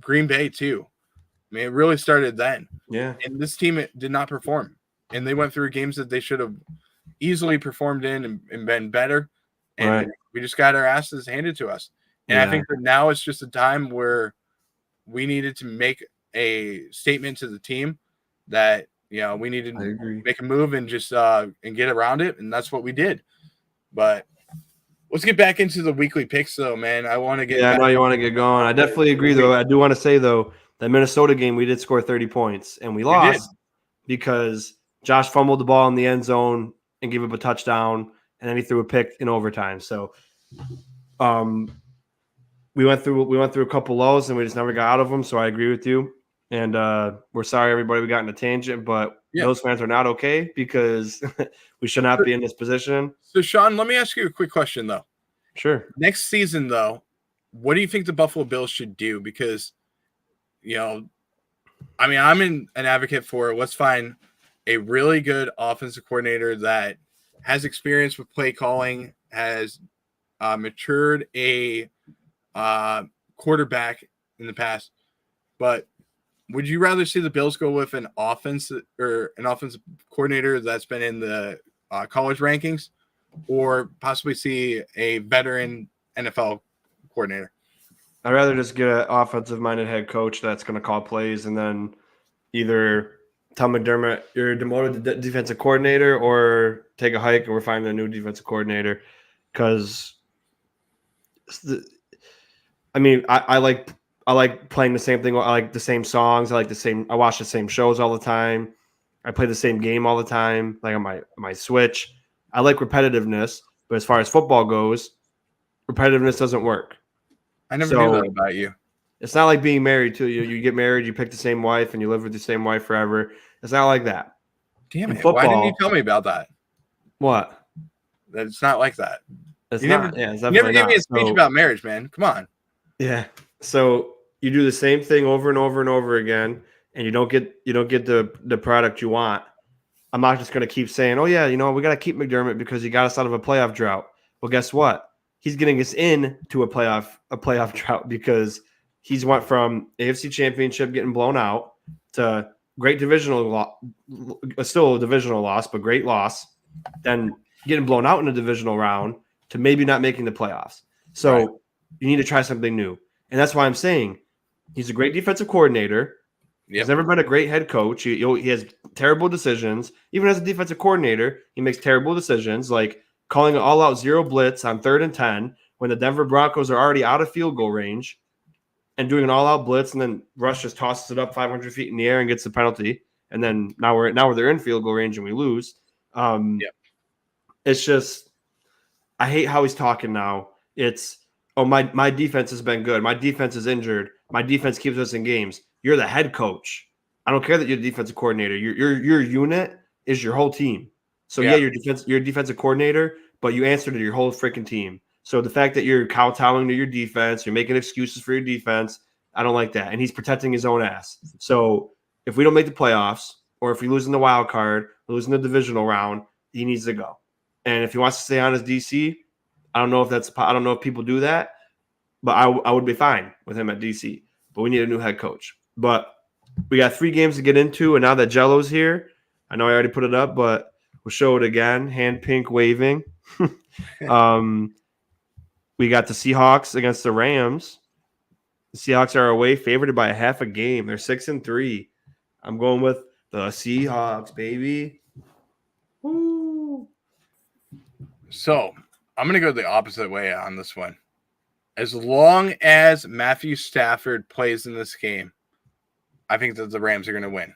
Green Bay too. I mean, it really started then. yeah. And this team did not perform. And they went through games that they should have easily performed in and been better. And we just got our asses handed to us. And I think that now it's just a time where we needed to make a statement to the team that, you know, we needed to make a move and just and get around it. And that's what we did. But let's get back into the weekly picks, though, man. I want to get. Yeah, I know you want to get going. I definitely agree, though. I do want to say, though, that Minnesota game, we did score 30 points, and we lost because Josh fumbled the ball in the end zone and gave up a touchdown, and then he threw a pick in overtime. So, we went through a couple lows, and we just never got out of them. So I agree with you, and we're sorry, everybody, we got in a tangent, but those fans are not okay because we should not be in this position. So, Sean, let me ask you a quick question, though. Sure. Next season, though, what do you think the Buffalo Bills should do? Because, you know, I mean, I'm an advocate for let's find a really good offensive coordinator that has experience with play calling, has matured a quarterback in the past. But would you rather see the Bills go with an offensive coordinator that's been in the college rankings, or possibly see a veteran NFL coordinator? I'd rather just get an offensive-minded head coach that's going to call plays and then either tell McDermott you're demoted to defensive coordinator or take a hike and we're finding a new defensive coordinator. Because, I mean, I like playing the same thing. I like the same songs. I watch the same shows all the time. I play the same game all the time, like on my Switch. I like repetitiveness, but as far as football goes, repetitiveness doesn't work. I never knew that about you. It's not like being married to you. You get married, you pick the same wife, and you live with the same wife forever. It's not like that. Damn it. Why didn't you tell me about that? What? That it's not like that. It's you not. You never gave me a speech about marriage, man. Come on. Yeah. So you do the same thing over and over and over again, and you don't get the product you want. I'm not just going to keep saying, oh, yeah, we got to keep McDermott because he got us out of a playoff drought. Well, guess what? He's getting us into a playoff drought because he's went from AFC Championship getting blown out to great divisional loss, still a divisional loss, but great loss, then getting blown out in the divisional round to maybe not making the playoffs. So you need to try something new. And that's why I'm saying he's a great defensive coordinator. Yep. He's never been a great head coach. He has terrible decisions. Even as a defensive coordinator, he makes terrible decisions, like calling an all-out zero blitz on 3rd and 10 when the Denver Broncos are already out of field goal range and doing an all-out blitz, and then Rush just tosses it up 500 feet in the air and gets the penalty. And then now they're in field goal range and we lose. It's just I hate how he's talking now. It's, oh, my defense has been good. My defense is injured. My defense keeps us in games. You're the head coach. I don't care that you're the defensive coordinator. Your unit is your whole team. So you're a defensive coordinator, but you answer to your whole freaking team. So the fact that you're kowtowing to your defense, you're making excuses for your defense, I don't like that. And he's protecting his own ass. So if we don't make the playoffs, or if we lose in the wild card, lose in the divisional round, he needs to go. And if he wants to stay on as DC, I don't know if people do that, but I would be fine with him at DC. But we need a new head coach. But we got 3 games to get into, and now that Jello's here, I know I already put it up, but we'll show it again. Hand pink waving. We got the Seahawks against the Rams. The Seahawks are away, favored by a half a game. They're 6-3. I'm going with the Seahawks, baby. Woo. So I'm going to go the opposite way on this one. As long as Matthew Stafford plays in this game, I think that the Rams are going to win.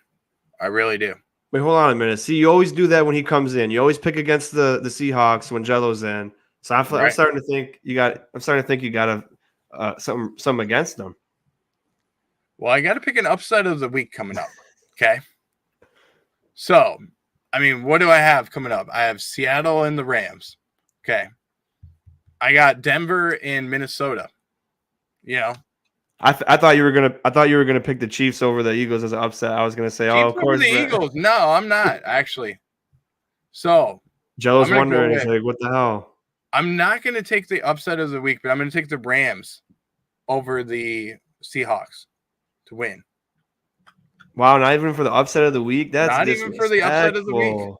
I really do. Wait, hold on a minute. See, you always do that when he comes in. You always pick against the Seahawks when Jello's in. So I'm starting to think you got. I'm starting to think you got something against them. Well, I got to pick an upset of the week coming up. Okay. So, I mean, what do I have coming up? I have Seattle and the Rams. Okay. I got Denver and Minnesota. You know, I thought you were gonna pick the Chiefs over the Eagles as an upset. I was gonna say, Chiefs of course, the Eagles. No, I'm not actually. So Jello's wondering, he's like, what the hell? I'm not gonna take the upset of the week, but I'm gonna take the Rams over the Seahawks to win. Wow, not even for the upset of the week? That's not even for the upset of the week.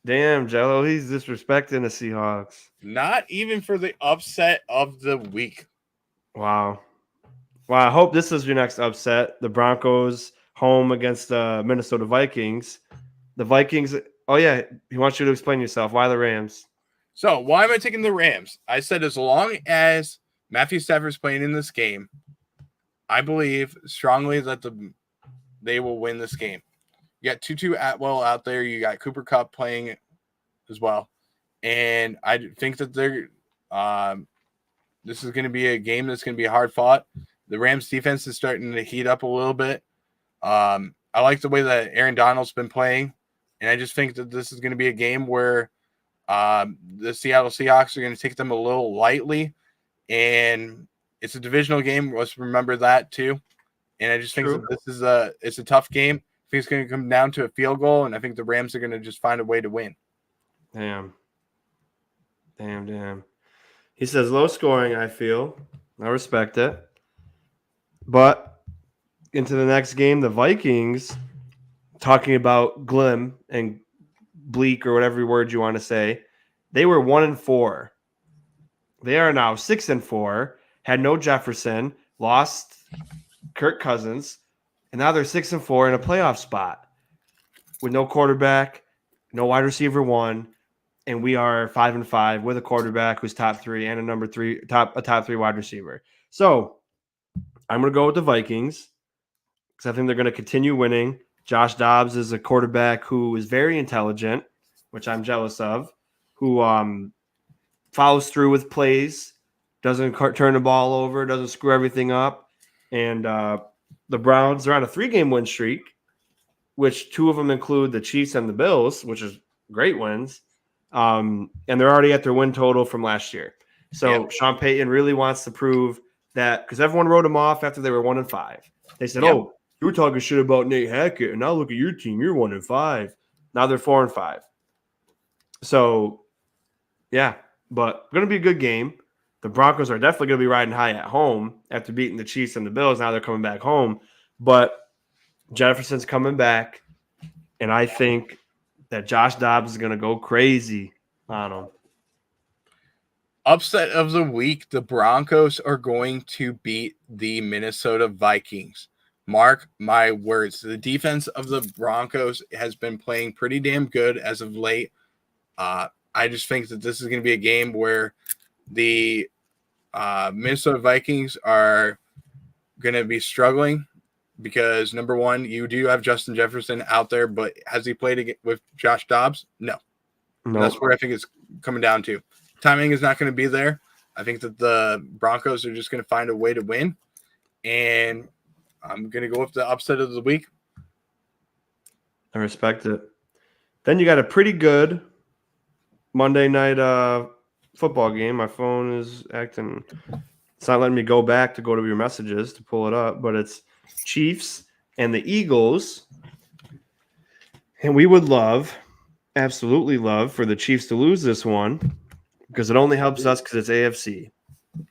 Damn, Jello, he's disrespecting the Seahawks. Not even for the upset of the week. Wow. I hope this is your next upset. The Broncos home against the Minnesota Vikings. The Vikings, oh yeah, he wants you to explain yourself. Why the Rams? So, why am I taking the Rams? I said as long as Matthew Stafford's playing in this game, I believe strongly that they will win this game. You got Tutu Atwell out there. You got Cooper Kupp playing as well. And I think that this is going to be a game that's going to be hard fought. The Rams defense is starting to heat up a little bit. I like the way that Aaron Donald's been playing. And I just think that this is going to be a game where the Seattle Seahawks are going to take them a little lightly. And it's a divisional game. Let's remember that too. And I just think that this is it's a tough game. I think it's going to come down to a field goal, and I think the Rams are going to just find a way to win. Damn. He says low scoring, I feel. I respect it. But into the next game, the Vikings, talking about glim and bleak or whatever word you want to say, they were 1-4. They are now 6-4, had no Jefferson, lost Kirk Cousins, and now they're 6-4 in a playoff spot with no quarterback, no wide receiver 1, and we are 5-5 with a quarterback who's top 3 and a top 3 wide receiver. So I'm going to go with the Vikings because I think they're going to continue winning. Josh Dobbs is a quarterback who is very intelligent, which I'm jealous of, who follows through with plays, doesn't turn the ball over, doesn't screw everything up. And the Browns are on a 3-game win streak, which 2 of them include the Chiefs and the Bills, which is great wins. And they're already at their win total from last year. So Sean Payton really wants to prove that, because everyone wrote him off after they were 1-5. They said, oh, you were talking shit about Nate Hackett, and now look at your team. You're 1-5. Now they're 4-5. So, yeah, but going to be a good game. The Broncos are definitely going to be riding high at home after beating the Chiefs and the Bills. Now they're coming back home. But Jefferson's coming back, and I think that Josh Dobbs is going to go crazy on him. Upset of the week, the Broncos are going to beat the Minnesota Vikings. Mark my words. The defense of the Broncos has been playing pretty damn good as of late. I just think that this is going to be a game where the Minnesota Vikings are going to be struggling because, number one, you do have Justin Jefferson out there, but has he played with Josh Dobbs? No. That's where I think it's coming down to. Timing is not going to be there. I think that the Broncos are just going to find a way to win, and I'm going to go with the upset of the week. I respect it. Then you got a pretty good Monday night football game. My phone is acting. It's not letting me go back to go to your messages to pull it up, but it's Chiefs and the Eagles. And we would absolutely love for the Chiefs to lose this one because it only helps us because it's AFC.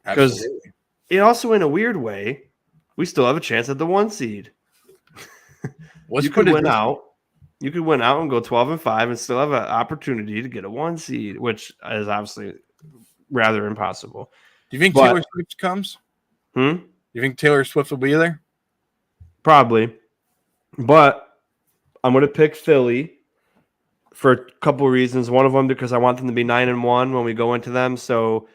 Because it also, in a weird way, we still have a chance at the 1 seed. You could win out. You could win out and go 12-5 and still have an opportunity to get a 1 seed, which is obviously rather impossible. Do you think Taylor Swift comes? You think Taylor Swift will be there? Probably. But I'm going to pick Philly for a couple of reasons. One of them because I want them to be 9-1 when we go into them. So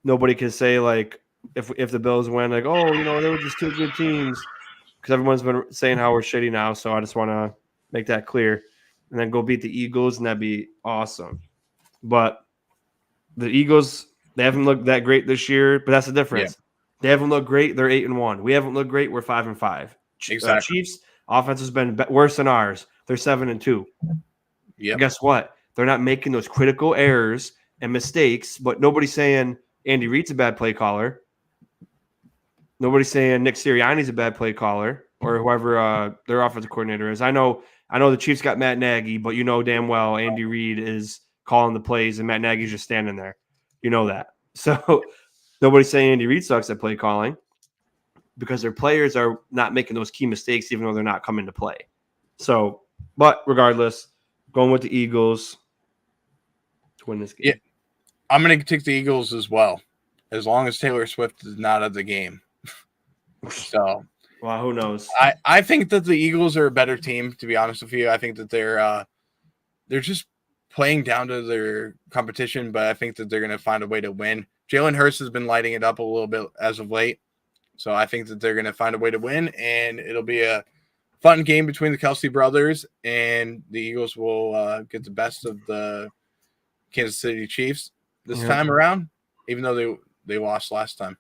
nobody can say, like, if the Bills win, like, oh, they were just two good teams. Because everyone's been saying how we're shitty now. So I just want to make that clear. And then go beat the Eagles, and that'd be awesome. But the Eagles, they haven't looked that great this year, but that's the difference. Yeah. They haven't looked great. They're 8-1. We haven't looked great. We're 5-5. Exactly. Chiefs offense has been worse than ours. They're 7-2. Yeah. Guess what? They're not making those critical errors and mistakes, but nobody's saying Andy Reid's a bad play caller. Nobody's saying Nick Sirianni's a bad play caller or whoever their offensive coordinator is. I know the Chiefs got Matt Nagy, but you know damn well Andy Reid is calling the plays and Matt Nagy's just standing there. You know that. So nobody's saying Andy Reid sucks at play calling because their players are not making those key mistakes even though they're not coming to play. So, but regardless, going with the Eagles to win this game. Yeah, I'm going to take the Eagles as well, as long as Taylor Swift is not at the game. So, well, who knows? I think that the Eagles are a better team, to be honest with you. I think that they're just playing down to their competition, but I think that they're going to find a way to win. Jalen Hurts has been lighting it up a little bit as of late, so I think that they're going to find a way to win, and it'll be a fun game between the Kelsey brothers, and the Eagles will get the best of the Kansas City Chiefs this time around, even though they lost last time.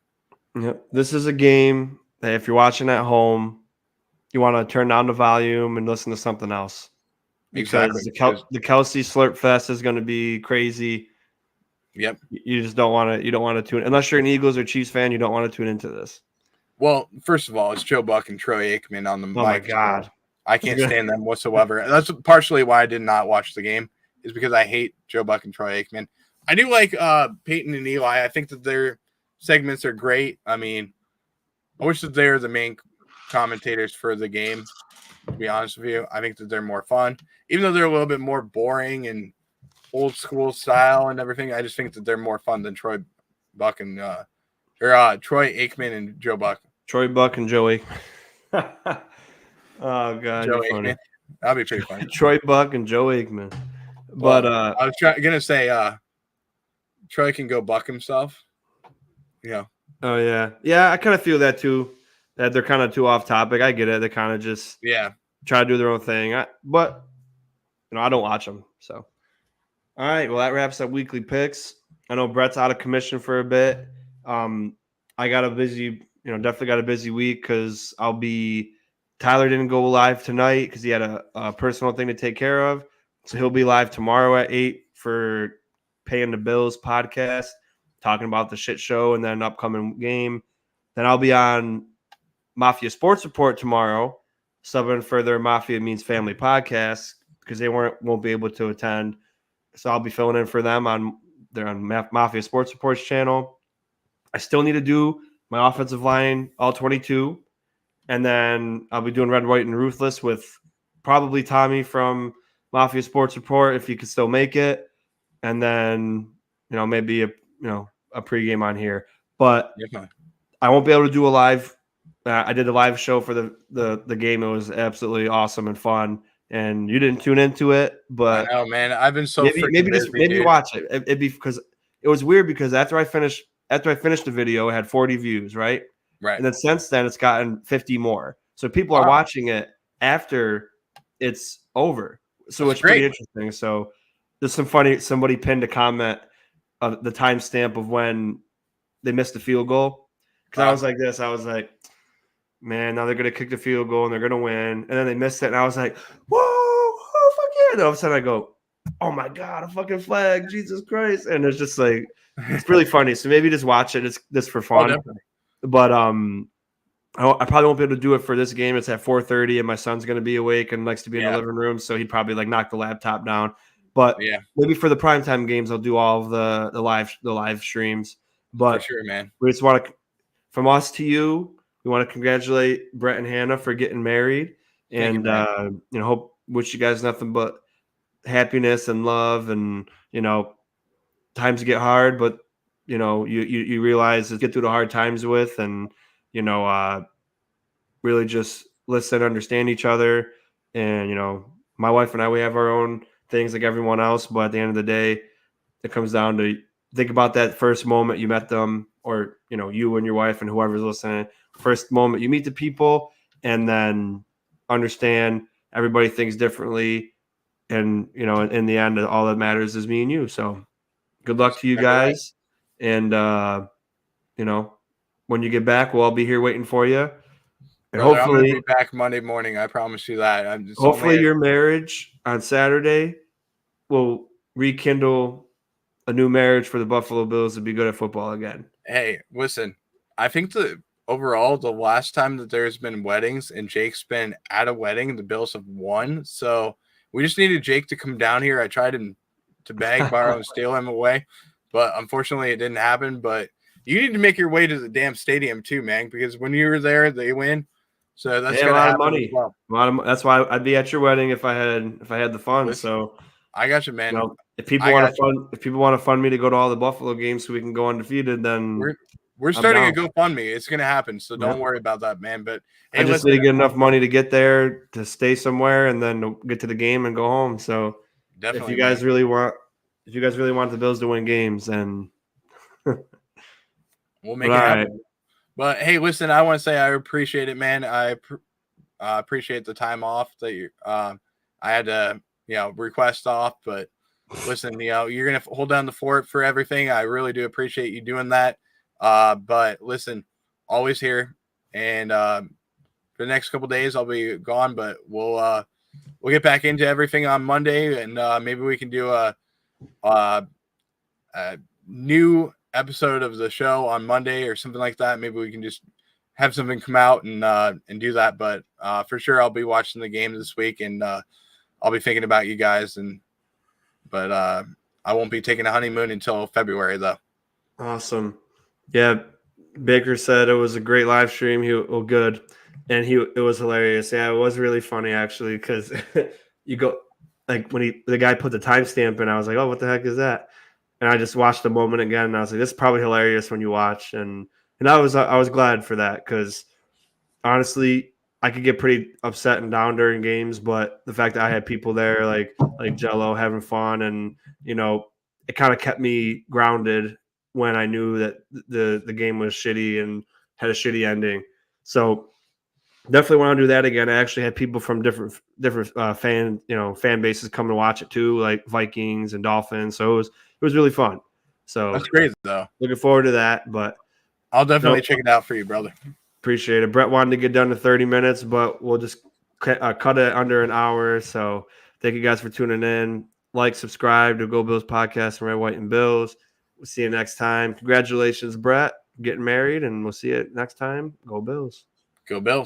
Yep. This is a game that if you're watching at home, you want to turn down the volume and listen to something else. Because the Kelsey Slurp Fest is going to be crazy. Yep. You just don't want to tune in. Unless you're an Eagles or Chiefs fan, you don't want to tune into this. Well, first of all, it's Joe Buck and Troy Aikman on the mic. Oh, my God. I can't stand them whatsoever. That's partially why I did not watch the game, is because I hate Joe Buck and Troy Aikman. I do like Peyton and Eli. I think that their segments are great. I mean, I wish that they're the main commentators for the game, to be honest with you. I think that they're more fun. Even though they're a little bit more boring and old school style and everything, I just think that they're more fun than Troy Buck and Troy Aikman and Joe Buck. Troy Buck and Joe Aikman. Oh, God, Joe you're funny. Aikman. That'd be pretty funny. Troy Buck and Joe Aikman. But I was gonna say Troy can go buck himself. Yeah. Oh, yeah. Yeah, I kind of feel that too, that they're kind of too off topic. I get it. They kind of just try to do their own thing. But I don't watch them. So, all right. Well, that wraps up weekly picks. I know Brett's out of commission for a bit. I got a busy, definitely got a busy week because Tyler didn't go live tonight because he had a personal thing to take care of. So he'll be live tomorrow at 8 for Paying the Bills podcast, talking about the shit show and then upcoming game. Then I'll be on Mafia Sports Report tomorrow, subbing for their Mafia Means Family podcast because they won't be able to attend. So I'll be filling in for them on Mafia Sports Report's channel. I still need to do my offensive line, all 22. And then I'll be doing Red, White, and Ruthless with probably Tommy from Mafia Sports Report if you could still make it. And then, maybe a pregame on here. But I won't be able to do a live. I did a live show for the game. It was absolutely awesome and fun. And you didn't tune into it, but I know, man. I've been so maybe watch it. It'd be because it was weird because after I finished the video, it had 40 views, right? Right. And then since then, it's gotten 50 more. So people are watching it after it's over. So it's pretty interesting. So there's somebody pinned a comment of the timestamp of when they missed the field goal. Because I was like, man, now they're going to kick the field goal and they're going to win. And then they missed it. And I was like, whoa, fuck yeah. And all of a sudden I go, oh my God, a fucking flag, Jesus Christ. And it's just like, it's really funny. So maybe just watch it. It's just for Oh, fun. definitely. But I probably won't be able to do it for this game. It's at 4:30, and my son's going to be awake and likes to be in the living room, so he'd probably like knock the laptop down. But Yeah, maybe for the primetime games, I'll do all of the live streams. for But sure, man. we just want to, from us to you, we want to congratulate Brett and Hannah for getting married, Thank you, and man. wish you guys nothing but happiness and love, and times get hard, but you realize to get through the hard times with, and really just listen, understand each other. And, my wife and I, we have our own things like everyone else. But at the end of the day, it comes down to think about that first moment you met them, or, you and your wife and whoever's listening, first moment you meet the people, and then understand everybody thinks differently. And, in the end, all that matters is me and you. So good luck That's to you exactly right. guys. And, when you get back, we'll all be here waiting for you. And Brother, I'm going to hopefully, be back Monday morning. I promise you that. I'm just hopefully only. your marriage on Saturday will rekindle a new marriage for the Buffalo Bills to be good at football again. Hey, listen, I think the overall, the last time that there's been weddings and Jake's been at a wedding, the Bills have won. So we just needed Jake to come down here. I tried to beg, borrow, and steal him away, but unfortunately it didn't happen. But you need to make your way to the damn stadium too, man, because when you were there, they win. So that's They have a gonna lot of happen as money. well. That's why I'd be at your wedding if I had the funds. Listen, So, I got you, man. if people I want got to you. fund me to go to all the Buffalo games so we can go undefeated, then We're I'm starting a down. GoFundMe. It's gonna happen, so don't Yeah. worry about that, man. But I hey, just need listen, to get enough money to get there, to stay somewhere, and then to get to the game and go home. So if you definitely, guys man. really want, the Bills to win games, then We'll but make it all right. happen. But hey, listen, I want to say I appreciate it, man. I appreciate the time off that you. I had to, request off, but listen, you're gonna hold down the fort for everything. I really do appreciate you doing that. But listen, always here, and for the next couple days I'll be gone, but we'll get back into everything on Monday, and maybe we can do a new episode of the show on Monday or something like that. Maybe we can just have something come out and do that. But for sure, I'll be watching the game this week, and I'll be thinking about you guys. But I won't be taking a honeymoon until February, though. Awesome. Yeah, Baker said it was a great live stream. Good, and it was hilarious. Yeah, it was really funny actually, because you go like when the guy put the timestamp in, I was like, oh, what the heck is that? And I just watched the moment again, and I was like, this is probably hilarious when you watch, and I was glad for that, because honestly, I could get pretty upset and down during games, but the fact that I had people there like Jello having fun, and it kind of kept me grounded when I knew that the game was shitty and had a shitty ending. So definitely want to do that again. I actually had people from different fan bases come to watch it too, like Vikings and Dolphins. So it was really fun. So That's great, though. looking forward to that. But I'll definitely check it out for you, brother. appreciate it. Brett wanted to get done to 30 minutes, but we'll just cut it under an hour. So thank you guys for tuning in. Like, subscribe to Go Bills Podcast and Red, White, and Bills. We'll see you next time. Congratulations, Brett, getting married, and we'll see you next time. Go Bills. Go Bills.